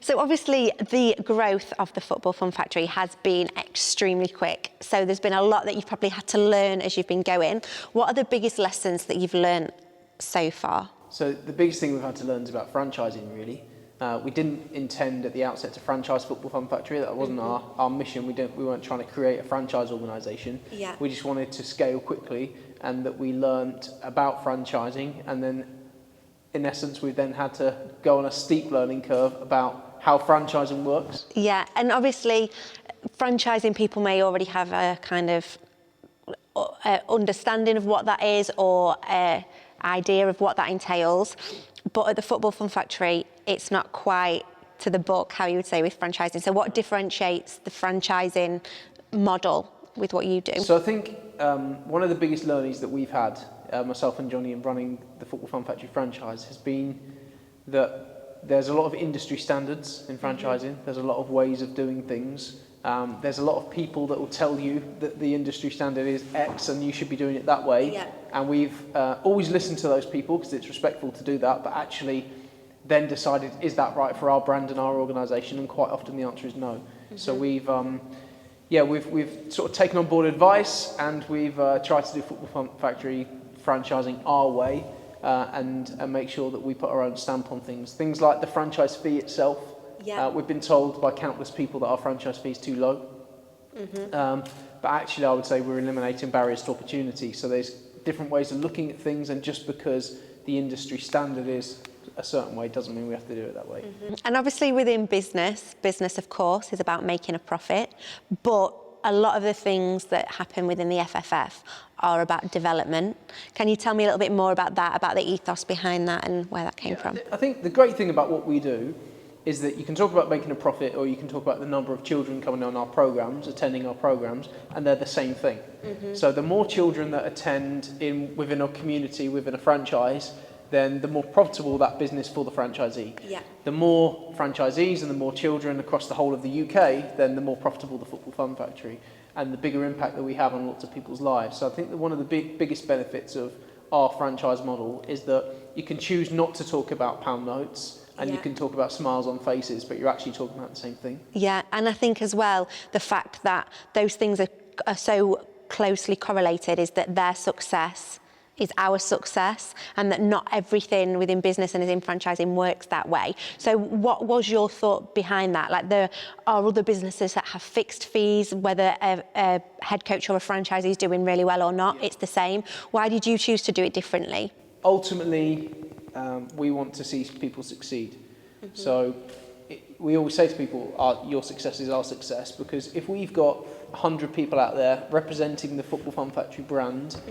So obviously the growth of the Football Fun Factory has been extremely quick. So there's been a lot that you've probably had to learn as you've been going. What are the biggest lessons that you've learned so far? So the biggest thing we've had to learn is about franchising, really. We didn't intend at the outset to franchise Football Fun Factory. That wasn't our mission. We weren't trying to create a franchise organisation. Yeah. We just wanted to scale quickly, and that we learnt about franchising, and then in essence we've then had to go on a steep learning curve about how franchising works. Yeah, and obviously franchising, people may already have a kind of understanding of what that is, or an idea of what that entails. But at the Football Fun Factory, it's not quite to the book, how you would say, with franchising. So what differentiates the franchising model with what you do? So I think one of the biggest learnings that we've had, myself and Johnny, in running the Football Fun Factory franchise, has been that there's a lot of industry standards in franchising. There's a lot of ways of doing things. There's a lot of people that will tell you that the industry standard is X and you should be doing it that way. Yeah. And we've always listened to those people because it's respectful to do that, but actually then decided, is that right for our brand and our organisation? And quite often the answer is no. So we've sort of taken on board advice, and we've tried to do Football Fun Factory franchising our way, and make sure that we put our own stamp on things. Things like the franchise fee itself. Yeah. We've been told by countless people that our franchise fee is too low. But actually I would say we're eliminating barriers to opportunity. So there's different ways of looking at things, and just because the industry standard is a certain way doesn't mean we have to do it that way. And obviously within business of course is about making a profit, but a lot of the things that happen within the FFF are about development. Can you tell me a little bit more about that, about the ethos behind that and where that came from? I think the great thing about what we do is that you can talk about making a profit, or you can talk about the number of children coming on our programs, attending our programs, and they're the same thing. So the more children that attend within a community, within a franchise, then the more profitable that business for the franchisee. Yeah. The more franchisees and the more children across the whole of the UK, then the more profitable the Football Fun Factory, and the bigger impact that we have on lots of people's lives. So I think that one of the biggest benefits of our franchise model is that you can choose not to talk about pound notes, and you can talk about smiles on faces, but you're actually talking about the same thing. Yeah, and I think as well, the fact that those things are so closely correlated is that their success is our success, and that not everything within business and in franchising works that way. So what was your thought behind that? Like, there are other businesses that have fixed fees, whether a head coach or a franchisee is doing really well or not, it's the same. Why did you choose to do it differently? Ultimately, we want to see people succeed. So we always say to people, your success is our success, because if we've got 100 people out there representing the Football Fun Factory brand,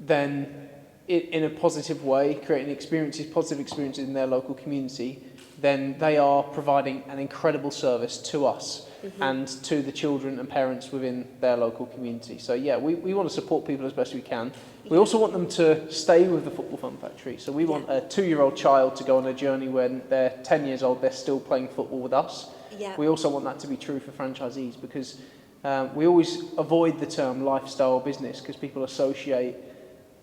then in a positive way, creating positive experiences in their local community, then they are providing an incredible service to us and to the children and parents within their local community. So yeah, we want to support people as best we can. We also want them to stay with the Football Fun Factory. So we want a 2-year-old child to go on a journey when they're 10 years old, they're still playing football with us. Yeah. We also want that to be true for franchisees, because we always avoid the term lifestyle business, because people associate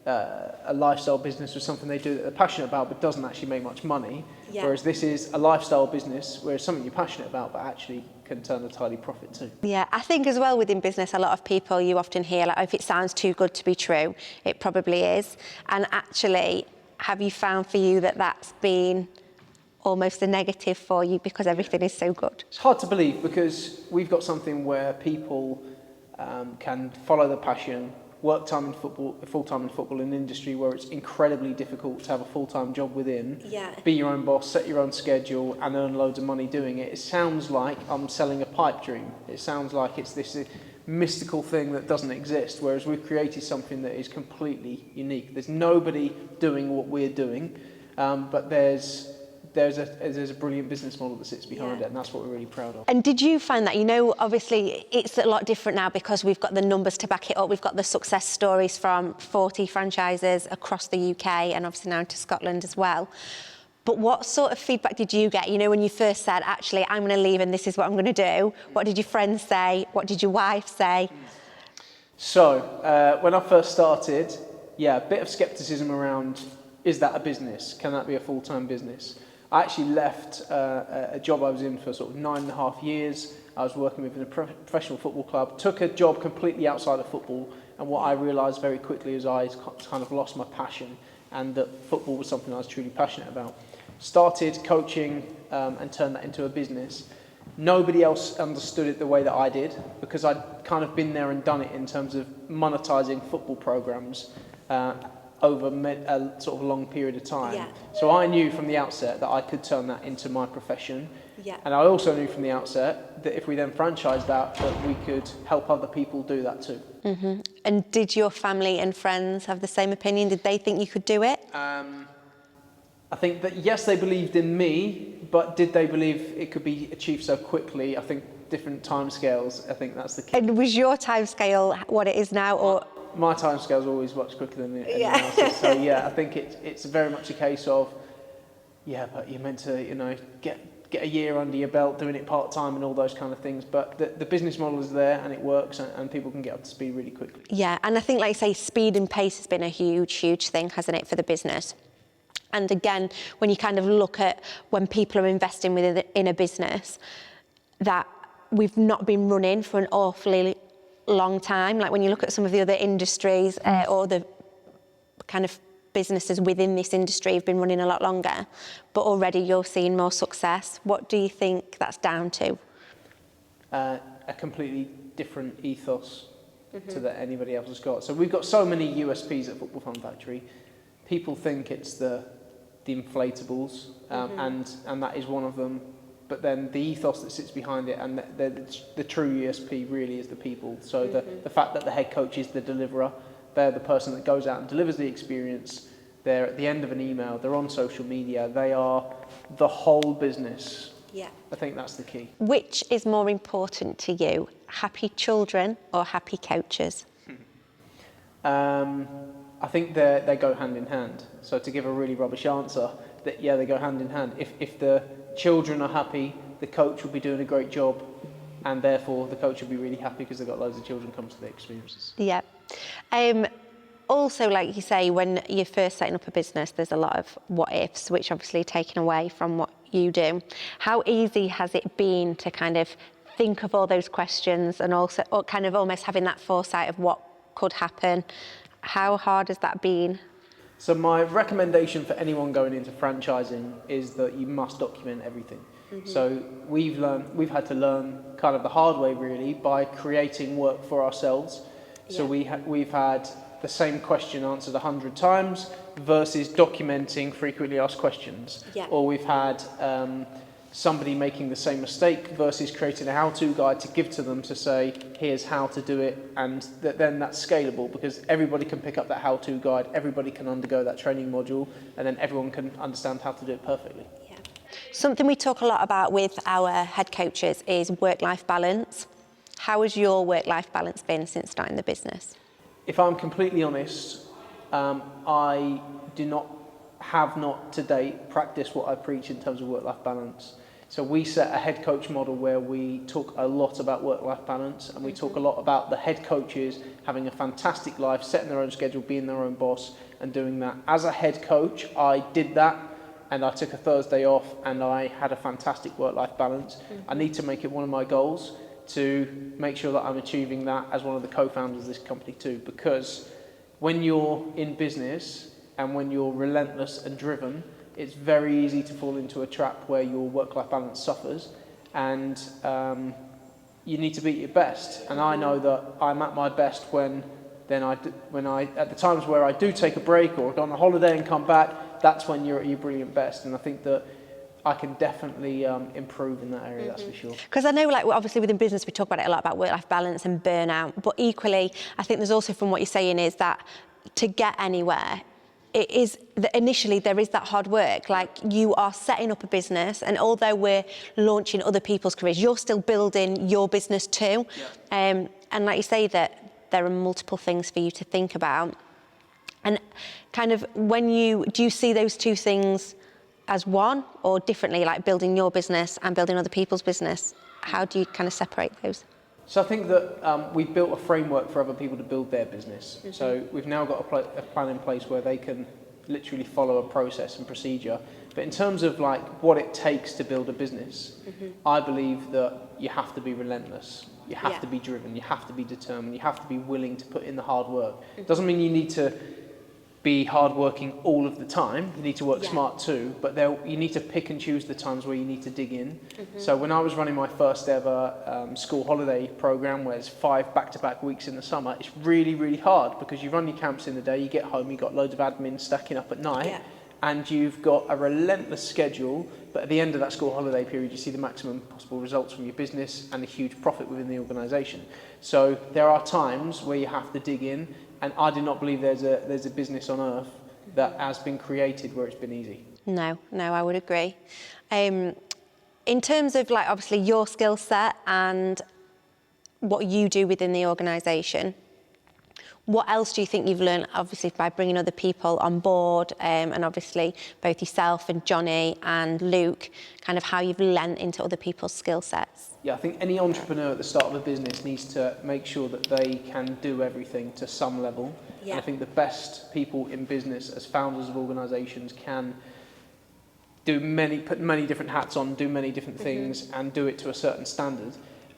a lifestyle business with something they do that they're passionate about but doesn't actually make much money. Yeah. Whereas this is a lifestyle business where it's something you're passionate about but actually can turn a tidy profit too. Yeah, I think as well within business, a lot of people, you often hear, like, if it sounds too good to be true, it probably is. And actually, have you found for you that that's been almost a negative for you because everything is so good? It's hard to believe, because we've got something where people can follow their passion, work time in football, full-time in football, in an industry where it's incredibly difficult to have a full-time job within, be your own boss, set your own schedule, and earn loads of money doing it. It sounds like I'm selling a pipe dream. It sounds like it's this mystical thing that doesn't exist, whereas we've created something that is completely unique. There's nobody doing what we're doing, but there's a brilliant business model that sits behind it, and that's what we're really proud of. And did you find that, obviously it's a lot different now because we've got the numbers to back it up. We've got the success stories from 40 franchises across the UK and obviously now into Scotland as well. But what sort of feedback did you get? When you first said, actually, I'm going to leave and this is what I'm going to do. What did your friends say? What did your wife say? So when I first started, a bit of scepticism around, is that a business? Can that be a full-time business? I actually left a job I was in for sort of 9.5 years. I was working within a professional football club, took a job completely outside of football, and what I realised very quickly is I kind of lost my passion, and that football was something I was truly passionate about. Started coaching and turned that into a business. Nobody else understood it the way that I did, because I'd kind of been there and done it in terms of monetising football programmes over a sort of long period of time. Yeah. So I knew from the outset that I could turn that into my profession. Yeah. And I also knew from the outset that if we then franchised that we could help other people do that too. Mm-hmm. And did your family and friends have the same opinion? Did they think you could do it? I think that yes, they believed in me, but did they believe it could be achieved so quickly? I think different timescales. I think that's the key. And was your timescale what it is now, or? My timescale is always much quicker than anyone else's. So yeah, I think it's very much a case of, yeah, but you're meant to, get a year under your belt doing it part-time and all those kind of things. But the business model is there and it works, and people can get up to speed really quickly. Yeah, and I think, like you say, speed and pace has been a huge thing, hasn't it, for the business? And again, when you kind of look at when people are investing in a business, that we've not been running for an awfully long time. Like when you look at some of the other industries or the kind of businesses within this industry have been running a lot longer, but already you're seeing more success. What do you think that's down to? A completely different ethos to that anybody else has got. So we've got so many USPs at Football Fun Factory. People think it's the inflatables, and that is one of them. But then the ethos that sits behind it, and the true USP really is the people. So the fact that the head coach is the deliverer, they're the person that goes out and delivers the experience. They're at the end of an email, they're on social media, they are the whole business. Yeah. I think that's the key. Which is more important to you, happy children or happy coaches? I think they go hand in hand. So to give a really rubbish answer, that yeah, they go hand in hand. If the children are happy, the coach will be doing a great job, and therefore the coach will be really happy because they've got loads of children come to the experiences. Yeah. Also, like you say, when you're first setting up a business, there's a lot of what ifs, which obviously are taken away from what you do. How easy has it been to kind of think of all those questions and also or kind of almost having that foresight of what could happen? How hard has that been? So my recommendation for anyone going into franchising is that you must document everything. So we've had to learn kind of the hard way really by creating work for ourselves. So we've had the same question answered 100 times versus documenting frequently asked questions. Yeah. Or we've had somebody making the same mistake versus creating a how-to guide to give to them to say, here's how to do it, and then that's scalable because everybody can pick up that how-to guide, everybody can undergo that training module, and then everyone can understand how to do it perfectly. Yeah. Something we talk a lot about with our head coaches is work-life balance. How has your work-life balance been since starting the business? If I'm completely honest, I have not to date practiced what I preach in terms of work-life balance. So we set a head coach model where we talk a lot about work-life balance, and we talk a lot about the head coaches having a fantastic life, setting their own schedule, being their own boss and doing that. As a head coach, I did that, and I took a Thursday off and I had a fantastic work-life balance. I need to make it one of my goals to make sure that I'm achieving that as one of the co-founders of this company too, because when you're in business and when you're relentless and driven, it's very easy to fall into a trap where your work-life balance suffers, and you need to be at your best. And I know that I'm at my best when at the times where I do take a break or go on a holiday and come back, that's when you're at your brilliant best. And I think that I can definitely improve in that area, that's for sure. Because I know, like, obviously within business, we talk about it a lot about work-life balance and burnout, but equally, I think there's also, from what you're saying, is that to get anywhere, it is that initially there is that hard work. Like, you are setting up a business, and although we're launching other people's careers, you're still building your business too. Yeah. And like you say, that there are multiple things for you to think about. And kind of do you see those two things as one or differently, like building your business and building other people's business? How do you kind of separate those? So I think that we've built a framework for other people to build their business. So we've now got a plan in place where they can literally follow a process and procedure. But in terms of like what it takes to build a business, I believe that you have to be relentless. You have to be driven. You have to be determined. You have to be willing to put in the hard work. Doesn't mean you need to be hardworking all of the time. You need to work smart too, but you need to pick and choose the times where you need to dig in. So when I was running my first ever school holiday program, where it's 5 back-to-back weeks in the summer, it's really, really hard because you run your camps in the day, you get home, you've got loads of admin stacking up at night, and you've got a relentless schedule, but at the end of that school holiday period, you see the maximum possible results from your business and a huge profit within the organisation. So there are times where you have to dig in, and I do not believe there's a business on earth that has been created where it's been easy. No, I would agree. In terms of like obviously your skill set and what you do within the organisation, what else do you think you've learned, obviously, by bringing other people on board, and obviously both yourself and Johnny and Luke, kind of how you've lent into other people's skill sets? Yeah, I think any entrepreneur at the start of a business needs to make sure that they can do everything to some level. And I think the best people in business as founders of organisations can put many different hats on, do many different things, and do it to a certain standard.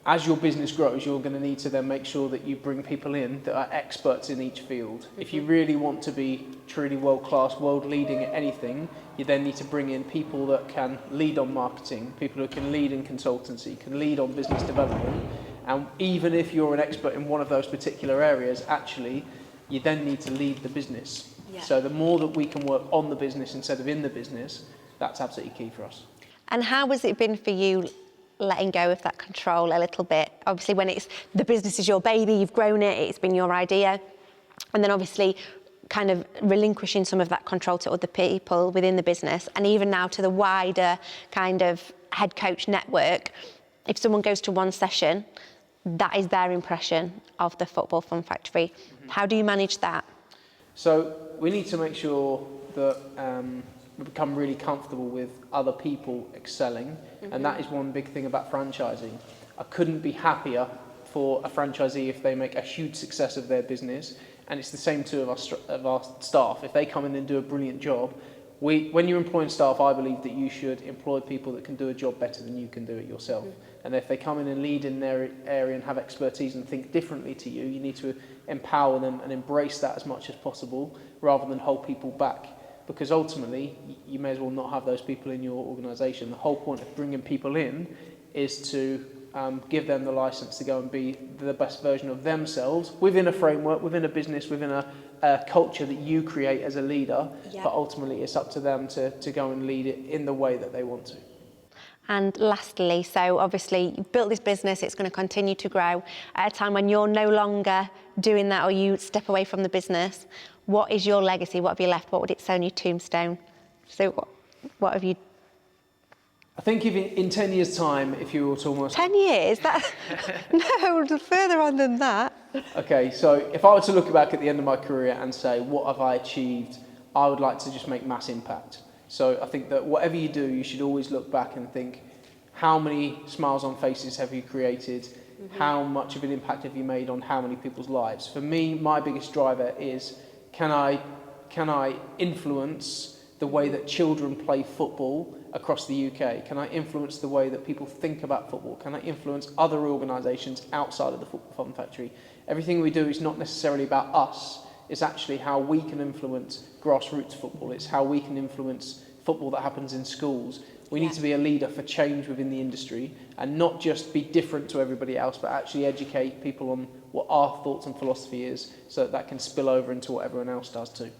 As your business grows, you're going to need to then make sure that you bring people in that are experts in each field. If you really want to be truly world-class, world-leading at anything, you then need to bring in people that can lead on marketing, people who can lead in consultancy, can lead on business development. And even if you're an expert in one of those particular areas, actually, you then need to lead the business. So the more that we can work on the business instead of in the business, that's absolutely key for us. And how has it been for you letting go of that control a little bit? Obviously, when it's the business is your baby, you've grown it, it's been your idea, and then obviously kind of relinquishing some of that control to other people within the business, and even now to the wider kind of head coach network. If someone goes to one session, that is their impression of the Football Fun Factory. How do you manage that? So we need to make sure that we become really comfortable with other people excelling, and that is one big thing about franchising. I couldn't be happier for a franchisee if they make a huge success of their business, and it's the same too of our staff. If they come in and do a brilliant job, when you're employing staff, I believe that you should employ people that can do a job better than you can do it yourself. And if they come in and lead in their area and have expertise and think differently to you, you need to empower them and embrace that as much as possible rather than hold people back. Because ultimately, you may as well not have those people in your organisation. The whole point of bringing people in is to give them the license to go and be the best version of themselves within a framework, within a business, within a culture that you create as a leader. But ultimately, it's up to them to go and lead it in the way that they want to. And lastly, so obviously you've built this business, it's going to continue to grow. At a time when you're no longer doing that or you step away from the business, what is your legacy? What have you left? What would it say on your tombstone? So what have you... I think if in 10 years' time, if you were to almost... 10 years? No, further on than that. Okay, so if I were to look back at the end of my career and say, what have I achieved? I would like to just make mass impact. So I think that whatever you do, you should always look back and think, how many smiles on faces have you created? How much of an impact have you made on how many people's lives? For me, my biggest driver is, can I influence the way that children play football across the UK? Can I influence the way that people think about football? Can I influence other organisations outside of the Football Fun Factory? Everything we do is not necessarily about us. It's actually how we can influence grassroots football. It's how we can influence football that happens in schools. We need to be a leader for change within the industry and not just be different to everybody else, but actually educate people on what our thoughts and philosophy is so that can spill over into what everyone else does too.